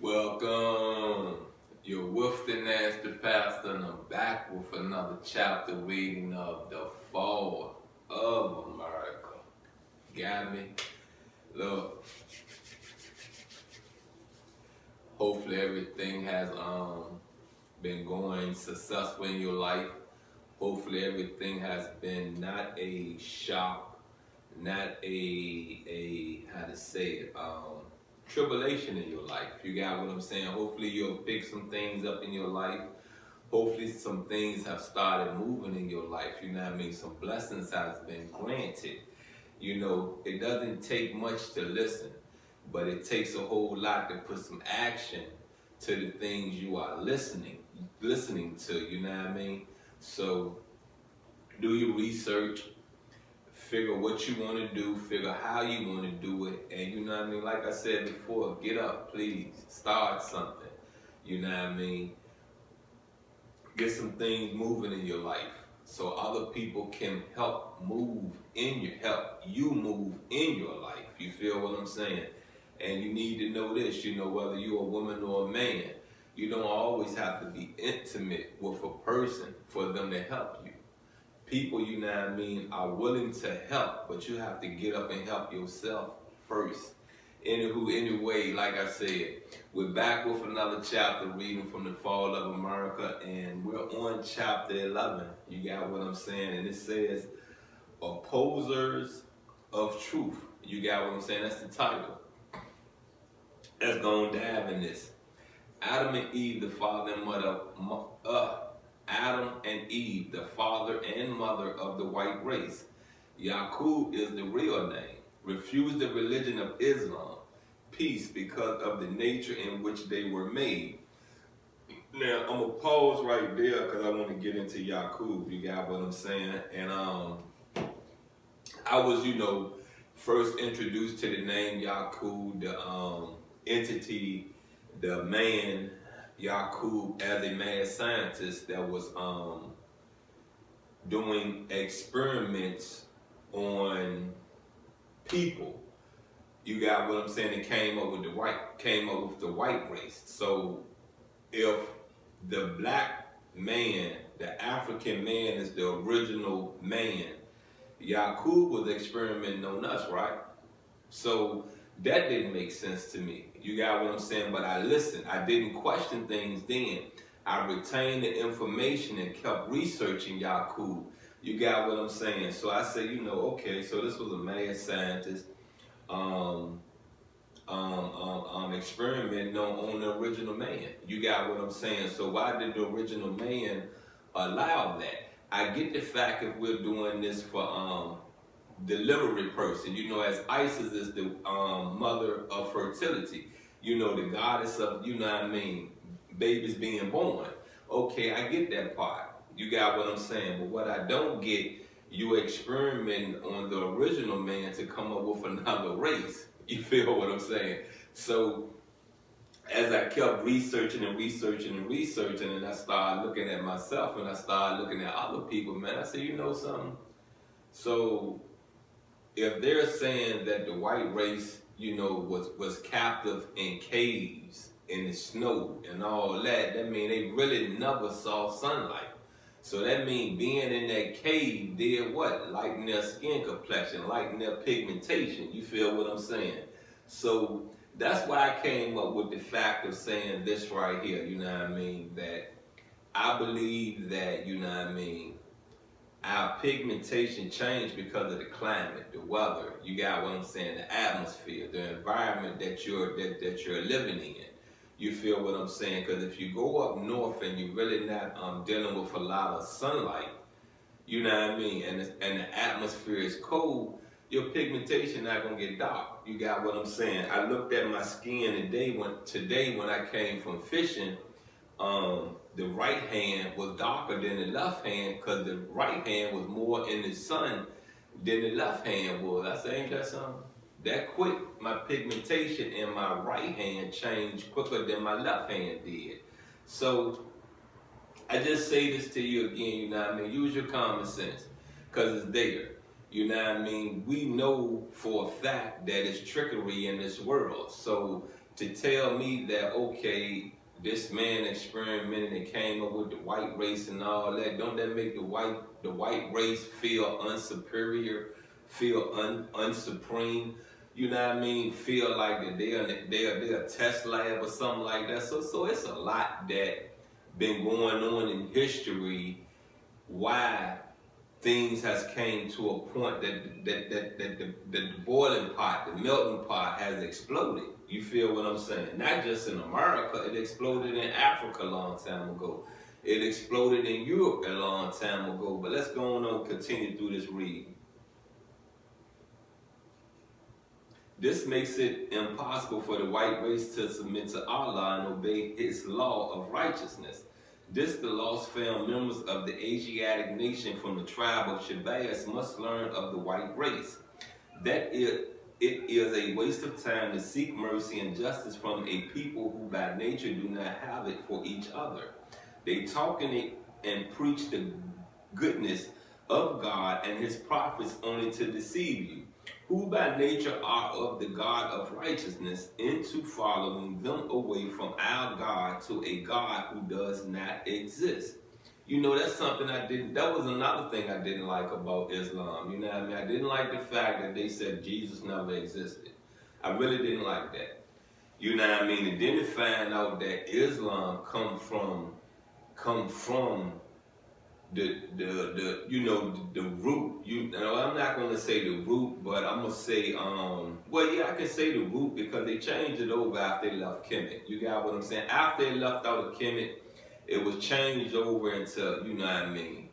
Welcome. You're with the Nasty Pastor, and I'm back with another chapter reading of The Fall of America. Got me? Look, hopefully everything has been going successful in your life. Hopefully everything has been not a shock, not a how to say it, tribulation in your life. You got what I'm saying? Hopefully you'll pick some things up in your life. Hopefully some things have started moving in your life. You know what I mean? Some blessings has been granted. You know, it doesn't take much to listen, but it takes a whole lot to put some action to the things you are listening to, you know what I mean? So do your research, figure what you want to do, figure how you want to do it, and you know what I mean? Like I said before, get up, please, start something, you know what I mean? Get some things moving in your life so other people can help you move in your life. You feel what I'm saying? And you need to know this, you know, whether you're a woman or a man, you don't always have to be intimate with a person for them to help you. People, you know what I mean, are willing to help, but you have to get up and help yourself first. Anyway, like I said, we're back with another chapter reading from The Fall of America, and we're on chapter 11. You got what I'm saying? And it says, Opposers of Truth. You got what I'm saying? That's the title. Let's go and dive in this. Adam and Eve, the father and mother, Adam and Eve, the father and mother of the white race. Yaqub is the real name. Refused the religion of Islam. Peace, because of the nature in which they were made. Now, I'm going to pause right there because I want to get into Yaqub. You got what I'm saying? And I was, you know, first introduced to the name Yaqub, the entity, the man Yaqub, as a mad scientist that was doing experiments on people. You got what I'm saying? It came up with the white race. So if the black man, the African man, is the original man, Yaqub was experimenting on us, right? So that didn't make sense to me. You got what I'm saying? But I listened. I didn't question things then. I retained the information and kept researching Yaqub. You got what I'm saying? So I said, you know, okay, so this was a mad scientist experimenting on the original man. You got what I'm saying? So why did the original man allow that? I get the fact if we're doing this for delivery person, you know, as Isis is the mother of fertility, you know, the goddess of, you know what I mean, babies being born. Okay, I get that part. You got what I'm saying? But what I don't get, you experimenting on the original man to come up with another race. You feel what I'm saying? So as I kept researching and I started looking at myself and I started looking at other people, man, I said, you know something? So if they're saying that the white race, you know, was captive in caves, in the snow and all that, that means they really never saw sunlight. So that means being in that cave did what? Lighten their skin complexion, lighten their pigmentation. You feel what I'm saying? So that's why I came up with the fact of saying this right here, you know what I mean? That I believe that, you know what I mean, our pigmentation changed because of the climate, the weather. You got what I'm saying? The atmosphere, the environment that you're living in. You feel what I'm saying? Because if you go up north and you're really not dealing with a lot of sunlight, you know what I mean, and the atmosphere is cold, your pigmentation not gonna get dark. You got what I'm saying? I looked at my skin today when I came from fishing. The right hand was darker than the left hand because the right hand was more in the sun than the left hand was. I said, ain't that something? That quick, my pigmentation in my right hand changed quicker than my left hand did. So I just say this to you again, you know what I mean? Use your common sense because it's there. You know what I mean? We know for a fact that it's trickery in this world. So to tell me that, okay, this man experimented and came up with the white race and all that, don't that make the white race feel unsuperior, feel unsupreme? You know what I mean? Feel like that they're a test lab or something like that. So it's a lot that been going on in history. Why things has came to a point that the boiling pot, the melting pot has exploded. You feel what I'm saying? Not just in America, it exploded in Africa a long time ago. It exploded in Europe a long time ago. But let's go on and continue through this read. This makes it impossible for the white race to submit to Allah and obey His law of righteousness. This the lost found members of the Asiatic nation from the tribe of Shabazz must learn of the white race. That it is a waste of time to seek mercy and justice from a people who by nature do not have it for each other. They talk and preach the goodness of God and His prophets only to deceive you, who by nature are of the God of righteousness, into following them away from our God to a God who does not exist. You know, that's something that was another thing I didn't like about Islam. You know what I mean? I didn't like the fact that they said Jesus never existed. I really didn't like that. You know what I mean? And then to find out that Islam come from the you know, the root. You know, I'm not gonna say the root, but I'm gonna say well, yeah, I can say the root because they changed it over after they left Kemet. You got what I'm saying? After they left out of Kemet, it was changed over into, you know what I mean,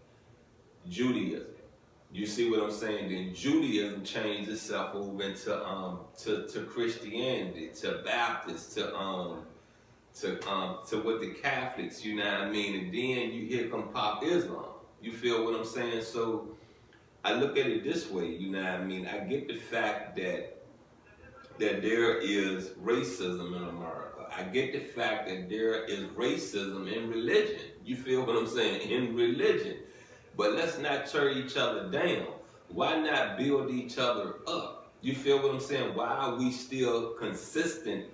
Judaism. You see what I'm saying? Then Judaism changed itself over into to Christianity, to Baptists, to what the Catholics, you know what I mean? And then you hear come pop Islam. You feel what I'm saying? So I look at it this way, you know what I mean? I get the fact that there is racism in America. I get the fact that there is racism in religion. You feel what I'm saying? In religion. But let's not tear each other down. Why not build each other up? You feel what I'm saying? Why are we still consistent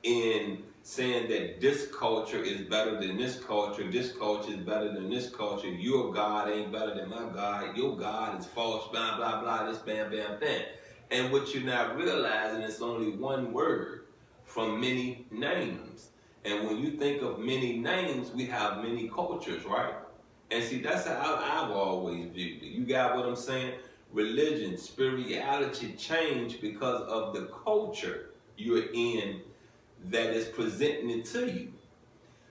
in saying that this culture is better than this culture is better than this culture, your God ain't better than my God, your God is false, blah, blah, blah, this, bam, bam, bam. And what you're not realizing is only one word from many names. And when you think of many names, we have many cultures, right? And see, that's how I've always viewed it. You got what I'm saying? Religion, spirituality change because of the culture you're in that is presenting it to you.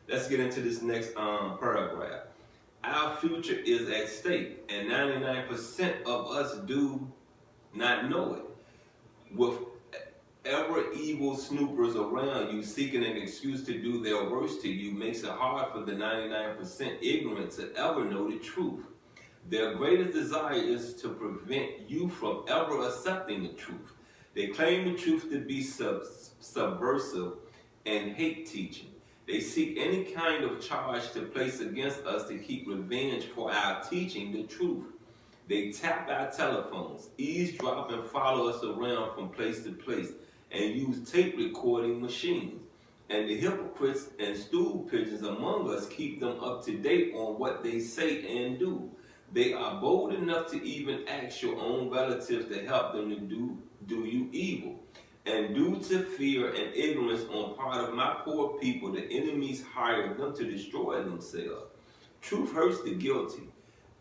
Let's get into this next paragraph. Our future is at stake, and 99% of us do not know it. With ever evil snoopers around you seeking an excuse to do their worst to you makes it hard for the 99% ignorant to ever know the truth. Their greatest desire is to prevent you from ever accepting the truth. They claim the truth to be subversive and hate teaching. They seek any kind of charge to place against us to keep revenge for our teaching the truth. They tap our telephones, eavesdrop and follow us around from place to place, and use tape recording machines. And the hypocrites and stool pigeons among us keep them up to date on what they say and do. They are bold enough to even ask your own relatives to help them to do you evil. And due to fear and ignorance on part of my poor people, the enemies hire them to destroy themselves. Truth hurts the guilty.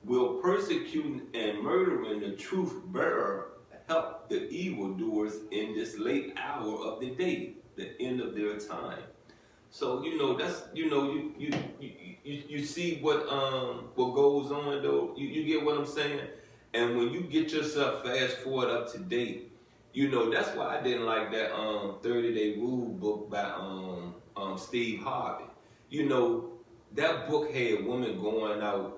Will persecuting and murdering the truth bearer help the evildoers in this late hour of the day, the end of their time? So that's you see what goes on though. You get what I'm saying? And when you get yourself fast forward up to date, that's why I didn't like that 30-Day Rule book by Steve Harvey. That book had women going out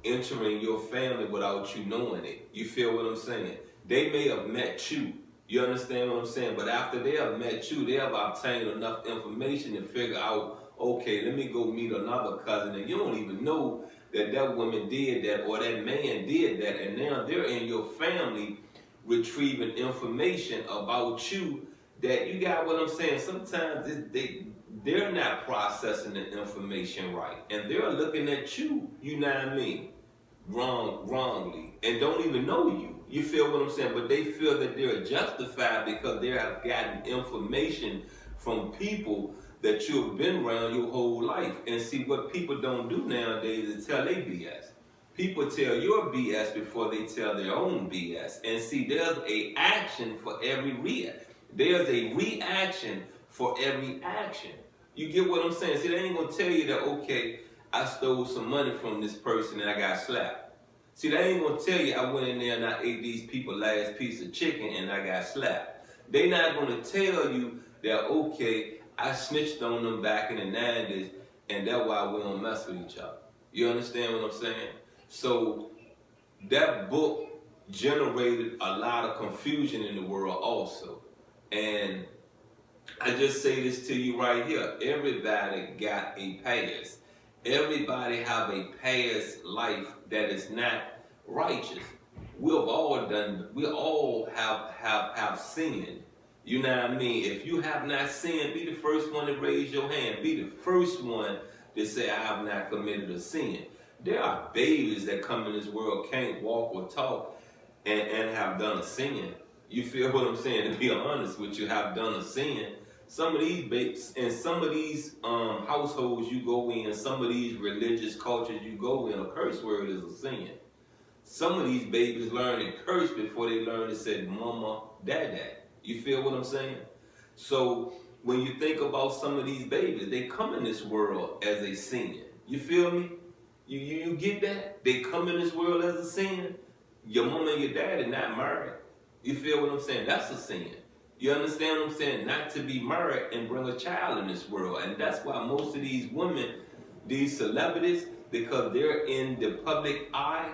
entering your family without you knowing it. You feel what I'm saying? They may have met you. You understand what I'm saying? But after they have met you, they have obtained enough information to figure out, okay, let me go meet another cousin. And you don't even know that woman did that or that man did that. And now they're in your family retrieving information about you that you got what I'm saying. Sometimes they're not processing the information right, and they're looking at you. You know what I mean? Wrongly, and don't even know you. You feel what I'm saying? But they feel that they're justified because they have gotten information from people that you've been around your whole life. And see, what people don't do nowadays is tell their BS. People tell your BS before they tell their own BS. And see, there's a action for every there's a reaction for every action. You get what I'm saying? See, they ain't gonna tell you that, okay, I stole some money from this person and I got slapped. See, they ain't gonna tell you I went in there and I ate these people last piece of chicken and I got slapped. They not gonna tell you that, okay, I snitched on them back in the 90s and that's why we don't mess with each other. You understand what I'm saying? So that book generated a lot of confusion in the world also. And I just say this to you right here. Everybody got a past. Everybody have a past life that is not righteous. We all have sinned. You know what I mean? If you have not sinned, be the first one to raise your hand. Be the first one to say, I have not committed a sin. There are babies that come in this world, can't walk or talk, and have done a sin. You feel what I'm saying? To be honest with you, have done a sin. Some of these babies, and some of these households you go in, some of these religious cultures you go in, a curse word is a sin. Some of these babies learn to curse before they learn to say mama, dad. You feel what I'm saying? So when you think about some of these babies, they come in this world as a sin. You feel me? You get that? They come in this world as a sin. Your mama and your dad are not married. You feel what I'm saying? That's a sin. You understand what I'm saying? Not to be married and bring a child in this world. And that's why most of these women, these celebrities, because they're in the public eye,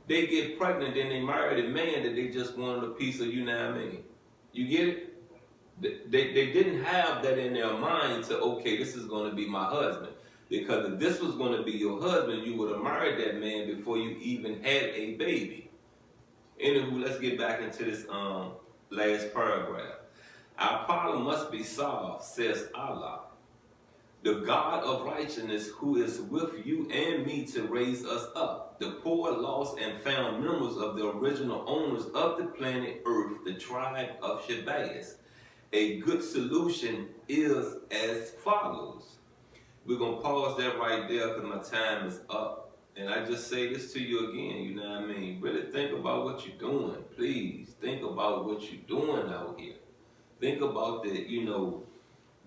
they get pregnant and they marry a man that they just wanted a piece of, you know what I mean? You get it? They didn't have that in their mind to, okay, this is going to be my husband. Because if this was going to be your husband, you would have married that man before you even had a baby. Anywho, let's get back into this last paragraph. Our problem must be solved, says Allah, the God of righteousness, who is with you and me to raise us up, the poor, lost, and found members of the original owners of the planet Earth, the tribe of Shabazz. A good solution is as follows. We're going to pause that right there because my time is up. And I just say this to you again, you know what I mean? Really think about what you're doing. Please think about what you're doing out here. Think about the,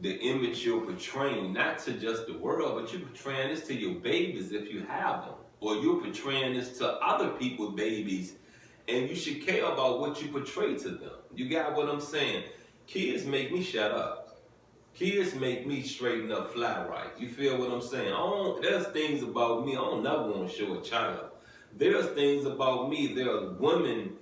the image you're portraying, not to just the world, but you're portraying this to your babies if you have them. Or you're portraying this to other people's babies, and you should care about what you portray to them. You got what I'm saying? Kids make me shut up. Kids make me straighten up, fly right. You feel what I'm saying? There's things about me I don't never want to show a child. There's things about me, there's women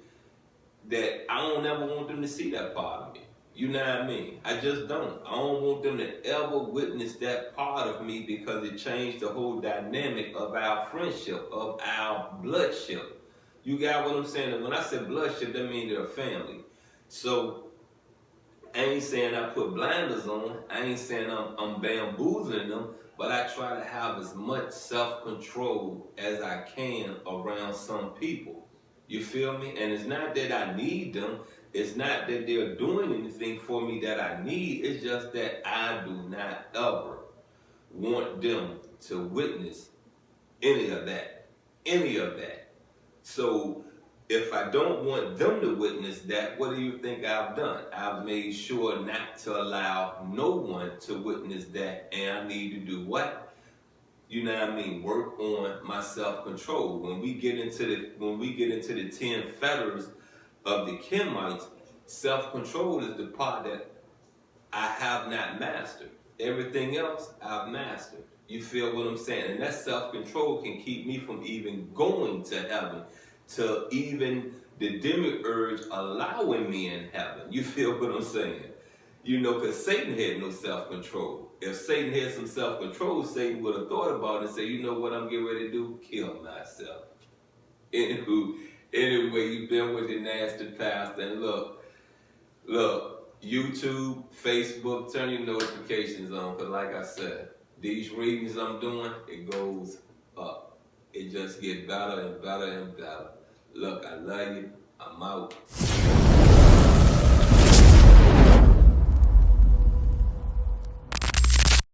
that I don't never want them to see that part of me. You know what I mean? I just don't. I don't want them to ever witness that part of me because it changed the whole dynamic of our friendship, of our bloodship. You got what I'm saying? And when I say bloodship, that means they're a family. So I ain't saying I put blinders on. I ain't saying I'm bamboozling them, but I try to have as much self-control as I can around some people. You feel me? And it's not that I need them. It's not that they're doing anything for me that I need. It's just that I do not ever want them to witness any of that. Any of that. So if I don't want them to witness that, what do you think I've done? I've made sure not to allow no one to witness that. And I need to do what? You know what I mean? Work on my self-control. When we get into the 10 fetters of the Kemites, self-control is the part that I have not mastered. Everything else I've mastered. You feel what I'm saying? And that self-control can keep me from even going to heaven, to even the demiurge allowing me in heaven. You feel what I'm saying? Because Satan had no self-control. If Satan had some self-control, Satan would have thought about it and said, you know what I'm getting ready to do? Kill myself. Anyway, you've been with the nasty pastor, and look, YouTube, Facebook, turn your notifications on, because like I said, these readings I'm doing, it goes up. It just gets better and better and better. Look, I love you. I'm out.